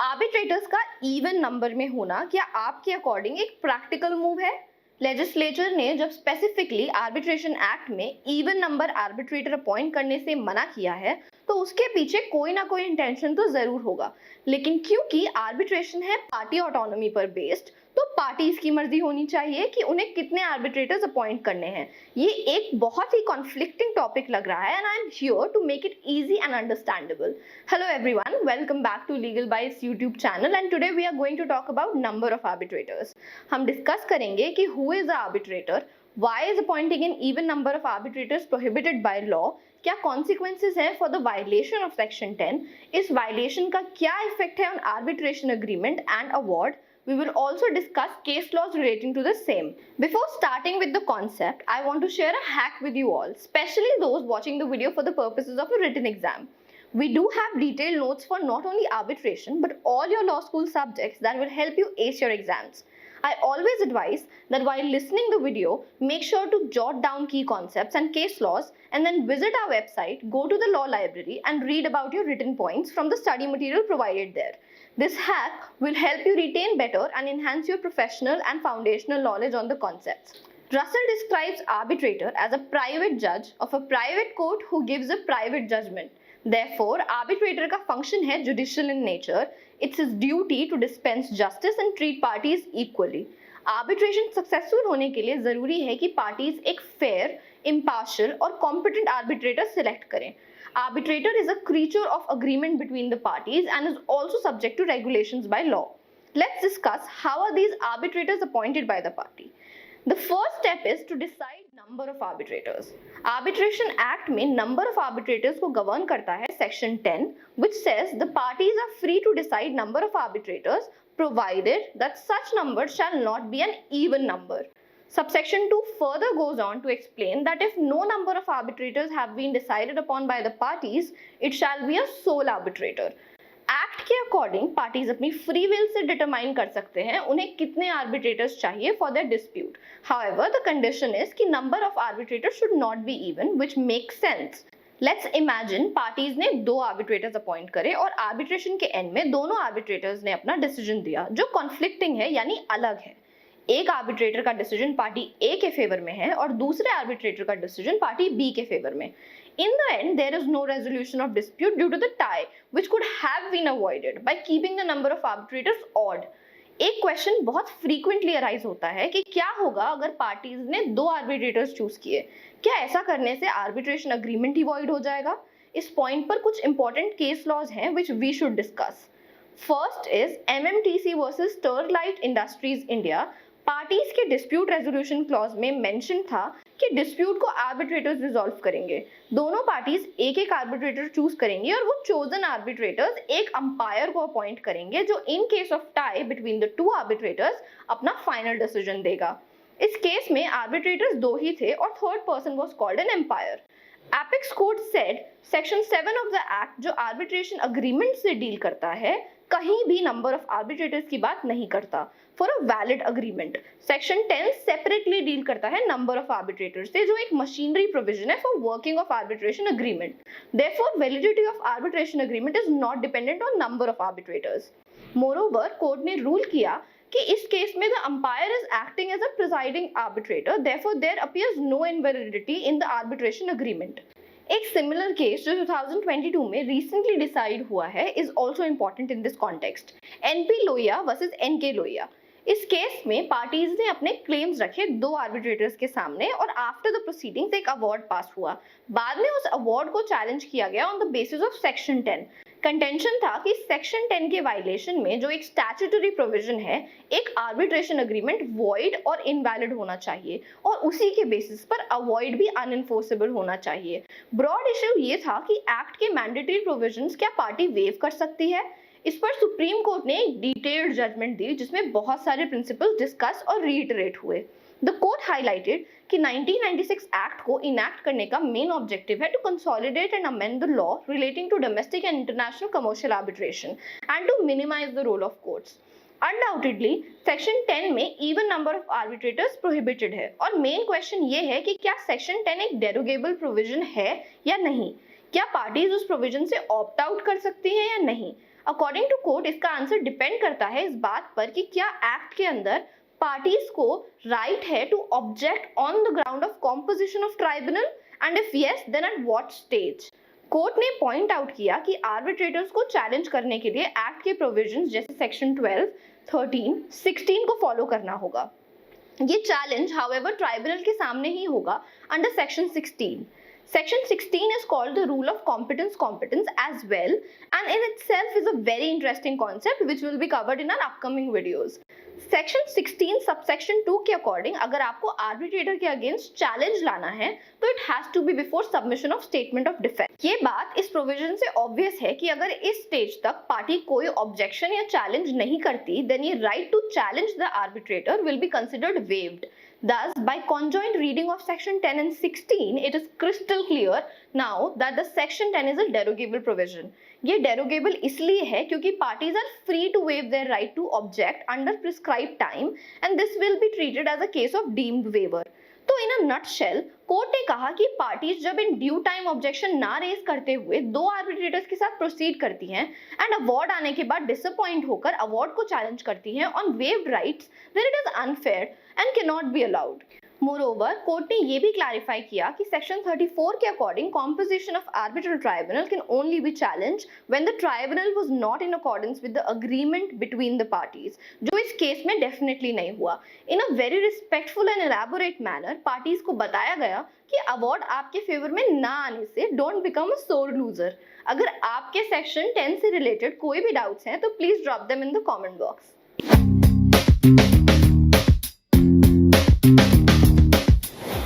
Arbitrators का even number में होना क्या आपके अकॉर्डिंग एक प्रैक्टिकल मूव है? लेजिस्लेचर ने जब स्पेसिफिकली आर्बिट्रेशन एक्ट में इवन नंबर आर्बिट्रेटर अपॉइंट करने से मना किया है, तो उसके पीछे कोई ना कोई इंटेंशन तो जरूर होगा। लेकिन क्योंकि आर्बिट्रेशन है पार्टी ऑटोनॉमी पर बेस्ड, तो पार्टीज की मर्जी होनी चाहिए कि उन्हें कितने आर्बिट्रेटर्स अपॉइंट करने हैं। ये एक बहुत ही कॉन्फ्लिक्टिंग टॉपिक लग रहा है, and I am here to make it easy and understandable. Hello everyone, welcome back to Legal Bites YouTube channel, and today we are going to talk about number of arbitrators. हम discuss करेंगे कि who is the arbitrator, why is appointing an even number of arbitrators prohibited by law, क्या consequences हैं for the violation of section 10, इस violation का क्या effect है on arbitration agreement and award. We will also discuss case laws relating to the same. Before starting with the concept, I want to share a hack with you all, especially those watching the video for the purposes of a written exam. We do have detailed notes for not only arbitration but all your law school subjects that will help you ace your exams. I always advise that while listening the video, make sure to jot down key concepts and case laws and then visit our website, go to the law library and read about your written points from the study material provided there. This hack will help you retain better and enhance your professional and foundational knowledge on the concepts. Russell describes arbitrator as a private judge of a private court who gives a private judgment. Therefore, arbitrator का function है judicial in nature. It's his duty to dispense justice and treat parties equally. Arbitration successful होने के लिए जरूरी है कि parties एक fair, impartial और competent arbitrator select करें. Arbitrator is a creature of agreement between the parties and is also subject to regulations by law. Let's discuss how are these arbitrators appointed by the party. The first step is to decide number of arbitrators. Arbitration Act में number of arbitrators को govern करता है section 10, which says the parties are free to decide number of arbitrators provided that such number shall not be an even number. Subsection 2 further goes on to explain that if no number of arbitrators have been decided upon by the parties, it shall be a sole arbitrator. Act के according parties अपनी free will से determine कर सकते हैं उन्हें कितने arbitrators चाहिए for their dispute. However the condition is कि number of arbitrators should not be even, which makes sense. Let's imagine parties ने 2 आर्बिट्रेटर्स अपॉइंट करे और आर्बिट्रेशन के एंड में दोनों आर्बिट्रेटर्स ने अपना डिसीजन दिया जो कॉन्फ्लिक्टिंग है यानी अलग है. एक आर्बिट्रेटर का डिसीजन पार्टी ए के फेवर में है और दूसरे आर्बिट्रेटर का डिसीजन पार्टी बी के फेवर में. In the end, there is no resolution of dispute due to the tie, which could have been avoided by keeping the number of arbitrators odd. एक question बहुत frequently arise होता है कि क्या होगा अगर पार्टीज ने 2 आर्बिट्रेटर्स चूज किए. क्या ऐसा करने से आर्बिट्रेशन अग्रीमेंट ही वॉइड हो जाएगा? इस पॉइंट पर कुछ इंपॉर्टेंट केस लॉज हैं which we should discuss. First is MMTC versus Sterlite Industries India. Parties के डिस्प्यूट रेजोल्यूशन क्लॉज में मेंशन था कि डिस्प्यूट को आर्बिट्रेटर्स रिजॉल्व करेंगे. दोनों पार्टीज एक एक आर्बिट्रेटर चूज करेंगे और वो चोजन आर्बिट्रेटर्स एक अंपायर को अपॉइंट करेंगे जो in case of tie between the 2 arbitrators अपना फाइनल डिसीजन देगा. इस केस में आर्बिट्रेटर्स 2 ही थे और third person was called an umpire. Apex court said section 7 of the act जो आर्बिट्रेशन अग्रीमेंट से डील करता है कहीं भी नंबर ऑफ आर्बिट्रेटर्स की बात नहीं करता. For a valid agreement section 10 separately deal करता है नंबर ऑफ आर्बिट्रेटर्स से जो एक मशीनरी प्रोविजन है for working of arbitration agreement. Therefore validity of arbitration agreement is not dependent on number of arbitrators. Moreover court ने rule किया कि इस केस में the umpire is acting as a presiding arbitrator, therefore there appears no invalidity in the arbitration agreement. एक similar case जो 2022 में recently decide हुआ है is also important in this context. NP Lohia versus NK Lohia. इस case में parties ने अपने claims रखे 2 आर्बिट्रेटर्स के सामने और आफ्टर द प्रोसीडिंग्स एक अवार्ड पास हुआ. बाद में उस अवार्ड को चैलेंज किया गया on the basis of section 10. Contention था कि सेक्शन 10 के वायलेशन में जो एक स्टैट्यूटरी प्रोविजन है एक आर्बिट्रेशन अग्रीमेंट वॉइड और इनवैलिड होना चाहिए और उसी के बेसिस पर अवॉइड भी अनएनफोर्सेबल होना चाहिए. ब्रॉड इशू ये था कि एक्ट के मैंडेटरी प्रोविजंस क्या पार्टी वेव कर सकती है. इस पर सुप्रीम कोर्ट ने एक डिटेल्ड जजमेंट दी जिसमें बहुत सारे प्रिंसिपल्स डिस्कस और रीइटरेट हुए. द कोर्ट हाईलाइटेड कि 1996 एक्ट को इनैक्ट करने का मेन ऑब्जेक्टिव है to consolidate and amend the law relating to domestic and international commercial arbitration and to minimise the role of courts. Undoubtedly section 10 में even number of arbitrators prohibited है और main question ये है कि क्या section 10 एक डेरोगेबल provision है या नहीं. क्या पार्टीज उस प्रोविजन से ऑप्ट आउट कर सकती हैं या नहीं. अकॉर्डिंग टू कोर्ट इसका आंसर डिपेंड करता है इस बात पर कि क्या एक्ट के अंदर पार्टीज को राइट है to object on the ground of composition of tribunal, and if yes then at what stage. Court ने पॉइंट आउट किया कि आर्बिट्रेटर्स को चैलेंज करने के लिए एक्ट के प्रोविजंस जैसे सेक्शन 12, 13, 16 को फॉलो करना होगा। ये चैलेंज हाउएवर ट्राइब्यूनल के सामने ही होगा under section 16। Section 16 is called the rule of competence as well, and in itself is a very interesting concept which will be covered in our upcoming videos. Section 16 subsection 2 के according अगर आपको arbitrator के against challenge लाना है तो it has to be before submission of statement of defence. ये बात इस प्रोविजन से ऑब्वियस है कि अगर इस स्टेज तक पार्टी कोई ऑब्जेक्शन या चैलेंज नहीं करती देन ये right to challenge the arbitrator will be considered waived. Thus, by conjoint reading of section 10 and 16, it is crystal clear now that the section 10 is a derogable provision. ये derogable इसलिए है क्योंकि parties are free to waive their right to object under prescribed time, and this will be treated as a case of deemed waiver. तो इन a nutshell court ने कहा कि parties जब in due time objection ना raise करते हुए दो arbitrators के साथ प्रोसीड करती हैं एंड अवार्ड आने के बाद डिसअपॉइंट होकर अवार्ड को चैलेंज करती हैं on waived rights, then it is unfair and can not be allowed. Moreover court ने ये भी क्लैरिफाई किया कि सेक्शन 34 के according composition of arbitral tribunal can only be challenge when the tribunal was not in accordance with the agreement between the parties, जो इस case में definitely नहीं हुआ। In a very respectful and elaborate manner parties को बताया गया कि award आपके फेवर में ना आने से डोंट बिकम अ सोर लूजर। अगर आपके सेक्शन 10 से रिलेटेड कोई भी डाउट्स हैं तो please drop them in the comment box.